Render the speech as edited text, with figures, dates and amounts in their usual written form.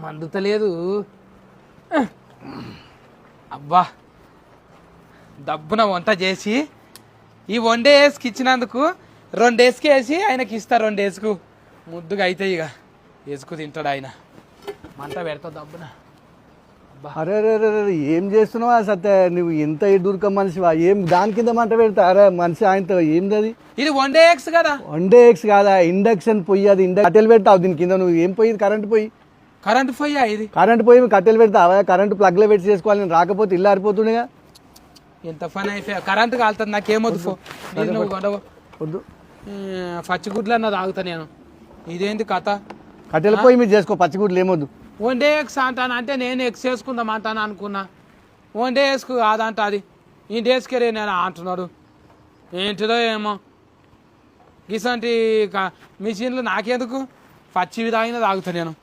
మండుతలేదు. అబ్బా దబ్బున వంట చేసి ఈ వన్ డే వేసుకి ఇచ్చినందుకు 2 డేస్కి వేసి ఆయనకి ఇస్తా. 2 డేస్కు ముద్దుగా అవుతాయి. ఇక వేసుకు తింటాడు ఆయన. మంట పెడతా దబ్బున. అరే అరే అరే ఏం చేస్తున్నావా సత్య? నువ్వు ఎంత దూరకం మనిషివా? ఏం దాని కింద మంట పెడతా? అరే మనిషి ఆయనతో ఏంది అది? ఇది 1 డే ఎగ్స్ కదా. 1 డే ఎగ్స్ కాదా? ఇండక్షన్ పొయ్యి. అది కట్టెలు పెడతావు దీని కింద. నువ్వు ఏం పొయ్యి? కరెంట్ పొయ్యి. కరెంట్ పొయ్యా ఇది? కరెంట్ పొయ్యి కట్టెలు పెడతావా? కరెంట్ ప్లగ్లో పెట్టి చేసుకోవాలి. నేను రాకపోతే ఇల్లు ఆరిపోతుండేగా. ఎంత పని అయిపోయా. కరెంట్ కాలుతుంది నాకేమొద్దు. నువ్వు గొడవ వద్దు. పచ్చిగుడ్లు అన్న తాగుతా నేను. ఇదేంటి కథ? కట్టెల పొయ్యి మీరు చేసుకో. పచ్చిగుడ్లు ఏమొద్దు. 1 డే ఎగ్స్ అంటాను అంటే నేను ఎగ్స్ వేసుకుందాం అంటాను అనుకున్నా. 1 డే ఎగ్స్ కాదంట అది. ఈ డేస్కే నేను అంటున్నాడు. ఏంటిదో ఏమో ఇసంటి మిషన్లు నాకెందుకు? పచ్చివి తాగినా తాగుతా నేను.